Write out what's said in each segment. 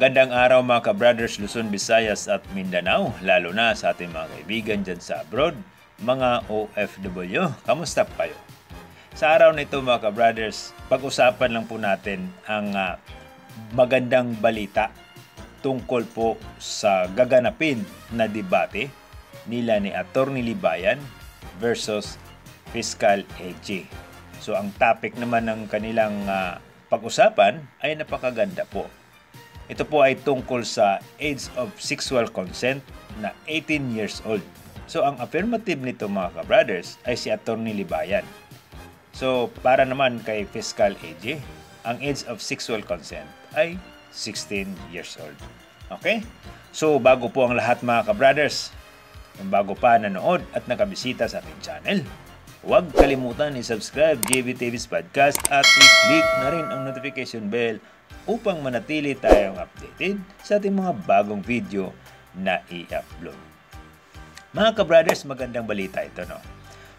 Magandang araw mga ka-brothers Luzon, Visayas at Mindanao, lalo na sa ating mga kaibigan dyan sa abroad, mga OFW. Kamusta po kayo? Sa araw na ito mga ka-brothers, pag-usapan lang po natin ang magandang balita tungkol po sa gaganapin na debate nila ni Atty. Libayan versus Fiscal AG. So ang topic naman ng kanilang pag-usapan ay napakaganda po. Ito po ay tungkol sa age of sexual consent na 18 years old. So ang affirmative nito mga ka-brothers ay si Atty. Libayan. So para naman kay Fiscal AG, ang age of sexual consent ay 16 years old. Okay? So bago po ang lahat mga ka-brothers, kung bago pa nanood at nakabisita sa ating channel, huwag kalimutan i-subscribe JVTV's podcast at i-click na rin ang notification bell upang manatili tayong updated sa ating mga bagong video na i-upload. Mga ka-brothers, magandang balita ito, no?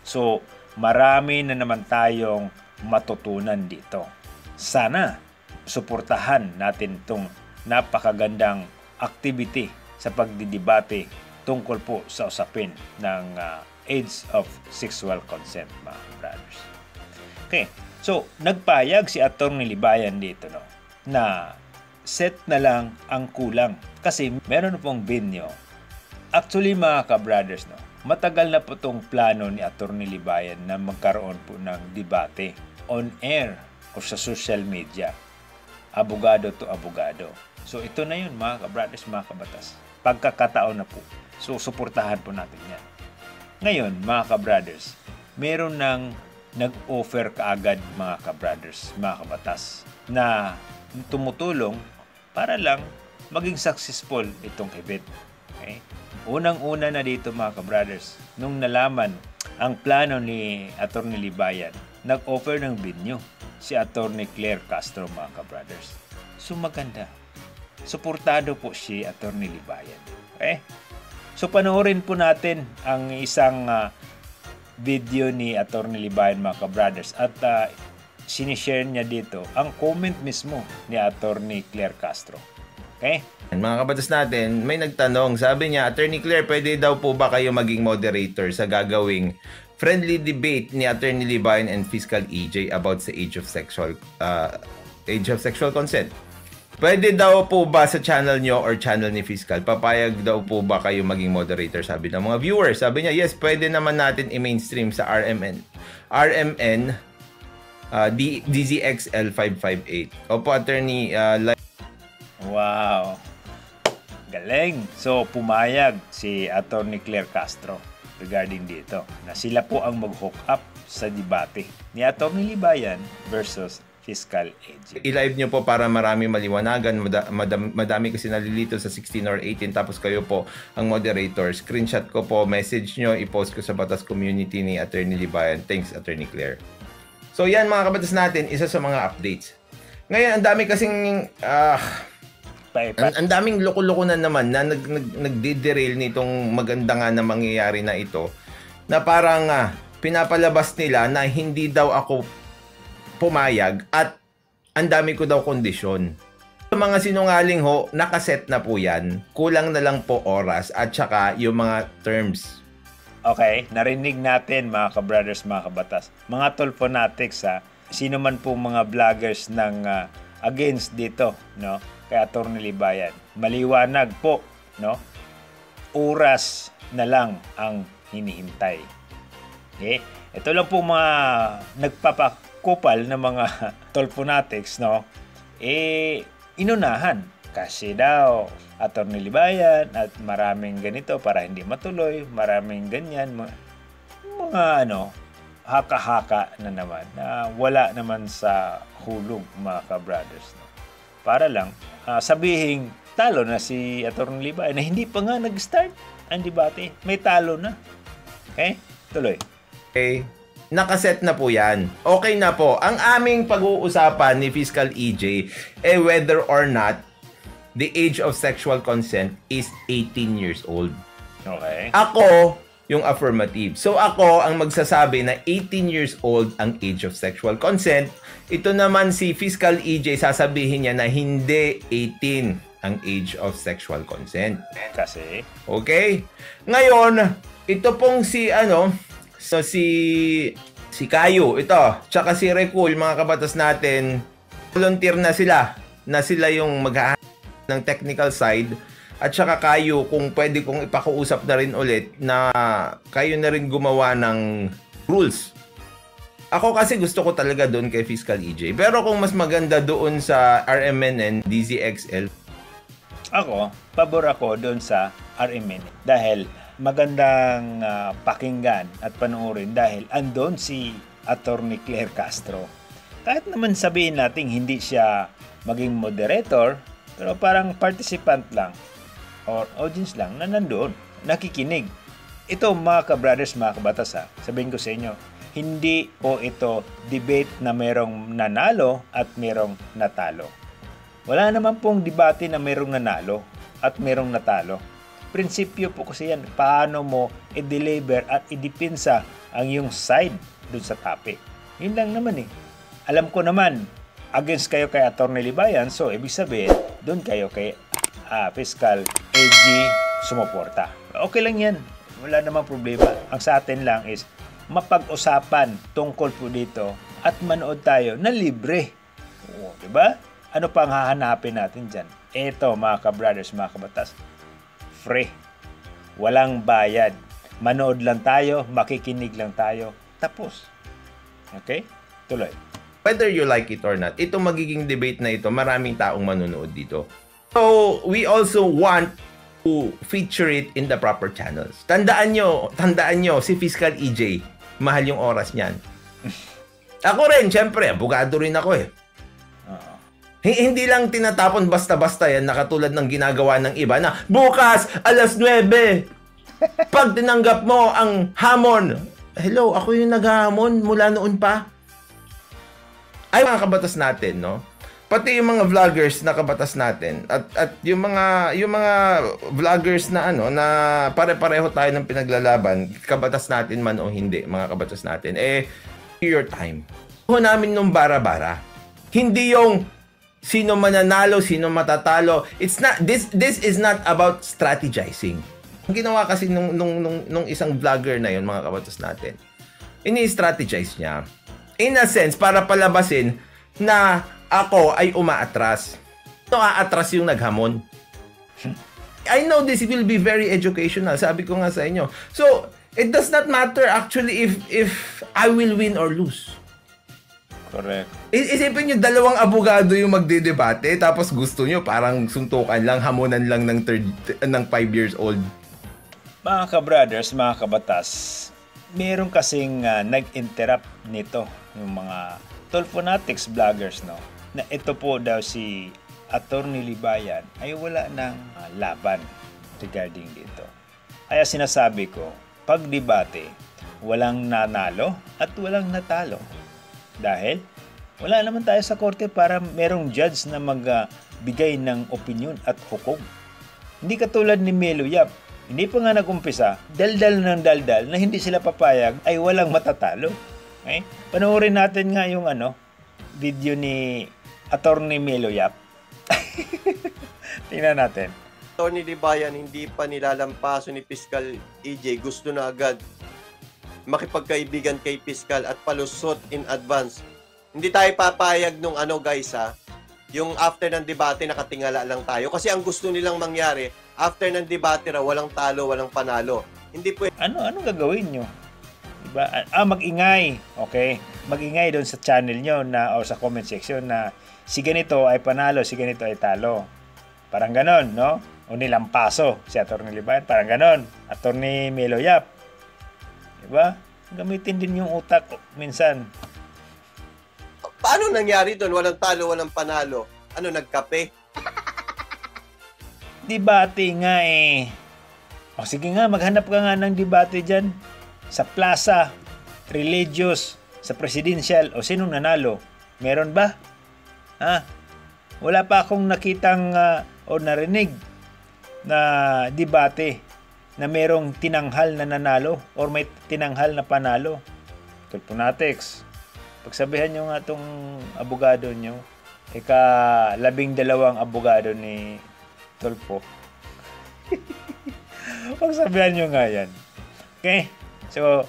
So, marami na naman tayong matutunan dito. Sana, suportahan natin itong napakagandang activity sa pagdidebate tungkol po sa usapin ng age of sexual consent, mga brothers. Okay, so nagpayag si Atty. Libayan dito, no, na set na lang ang kulang kasi meron pong binyo. Actually, mga ka-brothers, no, matagal na po itong plano ni Atty. Libayan na magkaroon po ng debate on air o sa social media, abogado to abogado. So ito na yun mga ka-brothers, mga kabatas, pagkakataon na po. So suportahan po natin yan. Ngayon, mga ka-brothers, meron nang nag-offer kaagad mga ka-brothers, mga kabatas, na tumutulong para lang maging successful itong event. Okay? Unang-una na dito mga ka-brothers, nung nalaman ang plano ni Atty. Libayan, nag-offer ng venue si Atty. Claire Castro, mga ka-brothers. So maganda. Suportado po si Atty. Libayan. Okay? So panoorin po natin ang isang video ni Atty. Libayan, mga ka-brothers, at sinishare niya dito ang comment mismo ni Atty. Claire Castro. Okay? Mga kabatas natin, may nagtanong. Sabi niya, Atty. Claire, pwede daw po ba kayo maging moderator sa gagawing friendly debate ni Atty. Libayan and Fiscal AG about sa age of sexual consent? Pwede daw po ba sa channel nyo or channel ni Fiscal? Papayag daw po ba kayo maging moderator? Sabi ng mga viewers. Sabi niya, yes, pwede naman natin i-mainstream sa RMN DZXL 558. Opo, Attorney. Wow! Galing! So, pumayag si Atty. Claire Castro regarding dito na sila po ang mag-hook up sa debate ni Atty. Libayan versus Fiscal AG. I-live nyo po para marami maliwanagan. Madami kasi nalilito sa 16 or 18 tapos kayo po ang moderator. Screenshot ko po, message nyo, i-post ko sa Batas Community ni Atty. Libayan. Thanks, Atty. Claire. So yan mga kabatas natin, isa sa mga updates. Ngayon, ang dami kasing ang daming loko-loko na naman na nagdi-derail nitong maganda nga na mangyayari na ito, na parang pinapalabas nila na hindi daw ako pumayag at ang dami ko daw kondisyon. Yung mga sinungaling ho, nakaset na po yan. Kulang na lang po oras at saka yung mga terms. Okay, narinig natin mga ka-brothers, mga kabatas, mga tolfonatics, sino man po mga vloggers ng against dito, no, kay Atty. Libayan. Maliwanag po, no, oras na lang ang hinihintay. Okay? Ito lang po mga nagpapakupal na mga tolfonatics, no, inunahan. Kasi daw, Atty. Libayan at maraming ganito para hindi matuloy, maraming ganyan, mga haka-haka na naman, na wala naman sa hulog mga ka-brothers. No? Para lang sabihin, talo na si Atty. Libayan na hindi pa nga nag-start ang debate, may talo na. Okay? Tuloy. Okay. Nakaset na po yan. Okay na po. Ang aming pag-uusapan ni Fiscal EJ, whether or not the age of sexual consent is 18 years old. Okay. Ako, yung affirmative. So ako ang magsasabi na 18 years old ang age of sexual consent. Ito naman si Fiscal EJ, sasabihin niya na hindi 18 ang age of sexual consent. Kasi, Okay? Ngayon, ito pong si Kayo, ito, tsaka si Recul, mga kabatas natin, volunteer na sila yung maghahanap ng technical side, at saka Kayo, kung pwede kong ipakuusap na rin ulit na kayo na rin gumawa ng rules. Ako kasi gusto ko talaga doon kay Fiscal EJ. Pero kung mas maganda doon sa RMNN, DZXL, ako, pabor ako doon sa RMN dahil magandang pakinggan at panoorin dahil andon si Attorney Claire Castro. Kahit naman sabihin natin hindi siya maging moderator, pero parang participant lang or audience lang na nandoon, nakikinig. Ito mga ka-brothers, mga kabatas, sabihin ko sa inyo, hindi po ito debate na merong nanalo at merong natalo. Wala naman pong debate na merong nanalo at merong natalo. Prinsipyo po kasi yan, paano mo i-deliver at i-depensa ang iyong side dun sa topic. Yun lang naman eh. Alam ko naman, against kayo kay Attorney Libayan, so ibig sabihin, dun kayo kay Fiscal AG sumuporta. Okay lang yan. Wala namang problema. Ang sa atin lang is mapag-usapan tungkol po dito at manood tayo na libre. Oo, diba? Ano pang hahanapin natin dyan? Eto mga ka-brothers, mga kabatas, free. Walang bayad. Manood lang tayo, makikinig lang tayo. Tapos. Okay? Tuloy. whether you like it or not, itong magiging debate na ito, maraming taong manunood dito. So, we also want to feature it in the proper channels. Tandaan nyo, si Fiscal EJ, mahal yung oras niyan. Ako rin, syempre, abogado rin ako eh. Hindi lang tinatapon basta-basta yan na katulad ng ginagawa ng iba na bukas, alas 9, pag tinanggap mo ang hamon. Hello, ako yung naghahamon mula noon pa. Ay, mga kabatas natin, no? Pati yung mga vloggers na kabatas natin at yung mga vloggers na na pare-pareho tayo ng pinaglalaban, kabatas natin man o hindi, mga kabatas natin, your time. Ho namin nung bara-bara. Hindi yung sino mananalo, sino matatalo. It's not this is not about strategizing. Ang ginawa kasi nung isang vlogger na yun, mga kabatas natin, ini-strategize niya in a sense para palabasin na ako ay umaatras. So, aatras yung naghamon. I know this will be very educational. Sabi ko nga sa inyo. So, it does not matter actually if I will win or lose. Correct. Isipin nyo, dalawang abogado yung magdedebate tapos gusto nyo parang suntukan lang, hamunan lang ng 5 years old. Mga ka-brothers, mga kabatas, meron kasing nag-interrupt nito, yung mga Tulfonatics vloggers, no? Na ito po daw si Attorney Libayan ay wala ng laban regarding dito. Kaya sinasabi ko, pag debate, walang nanalo at walang natalo. Dahil wala naman tayo sa korte para merong judge na magbigay ng opinion at hukom. Hindi katulad ni Melo Yap. Hindi pa nga nag-umpisa, daldal ng daldal na hindi sila papayag ay walang matatalo. Okay? Panoorin natin nga yung video ni Attorney Melo Yap. Tingnan natin. Attorney Libayan, hindi pa nilalampaso ni Fiscal EJ. Gusto na agad makipagkaibigan kay Fiscal at palusot in advance. Hindi tayo papayag nung guys yung after ng debate nakatingala lang tayo. Kasi ang gusto nilang mangyari, after ng debate walang talo, walang panalo. Hindi po. Ano gagawin nyo? Diba? Mag-ingay. Okay? Mag-ingay doon sa channel nyo o sa comment section na si ganito ay panalo, si ganito ay talo. Parang ganon, no? O nilampaso si Attorney Libayan. Parang ganon. Attorney Melo Yap. Diba? Gamitin din yung utak minsan. Paano nangyari doon? Walang talo, walang panalo. Nagkape? Debate nga eh. O sige nga, maghanap ka nga ng debate dyan. Sa plaza, religious, sa presidential, o sinong nanalo? Meron ba? Wala pa akong nakitang o narinig na debate na merong tinanghal na nanalo or may tinanghal na panalo. Tulfonatics, pagsabihan nyo nga itong abogado nyo, ika-12 abogado ni Tulfo. Pagsabihan nyo nga yan. Okay? So,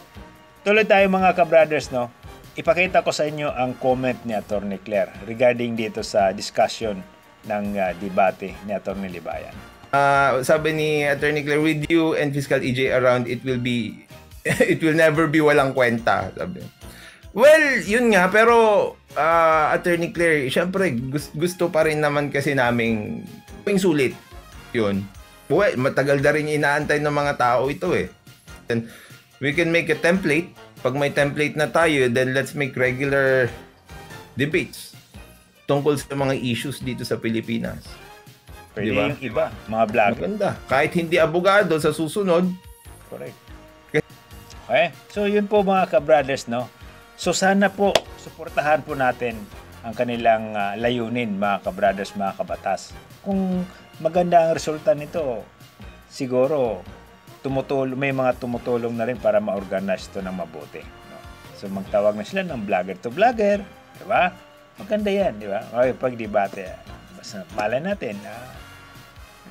tuloy tayo mga ka-brothers, no? Ipakita ko sa inyo ang comment ni Atty. Claire regarding dito sa discussion ng debate ni Atty. Libayan. Sabi ni Atty. Claire, with you and Fiscal EJ around, it will never be walang kwenta. Sabi. Well, yun nga, pero Atty. Claire, syempre gusto pa rin naman kasi naming gawing sulit. Yun. Well, matagal na rin inaantay ng mga tao ito eh. And we can make a template. Pag may template na tayo, then let's make regular debates tungkol sa mga issues dito sa Pilipinas. Pwede diba? yung iba, mga vlogger. Maganda. Kahit hindi abogado sa susunod. Correct. Okay? So, yun po mga ka-brothers, no? So, sana po, suportahan po natin ang kanilang layunin, mga ka-brothers, mga kabatas. Kung maganda ang resulta nito, siguro, may mga tumutulong na rin para ma-organize ito ng mabuti. No? So, magtawag na sila ng vlogger to vlogger. Diba? Maganda yan, diba? Okay, pag-debate, basta malay natin,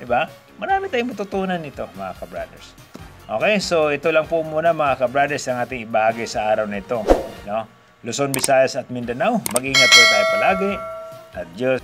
diba? Marami tayong matutunan nito, mga ka-brothers. Okay, so ito lang po muna, mga ka-brothers, ang ating ibahagi sa araw na ito. No? Luzon, Visayas at Mindanao, mag-ingat po tayo palagi. At Diyos.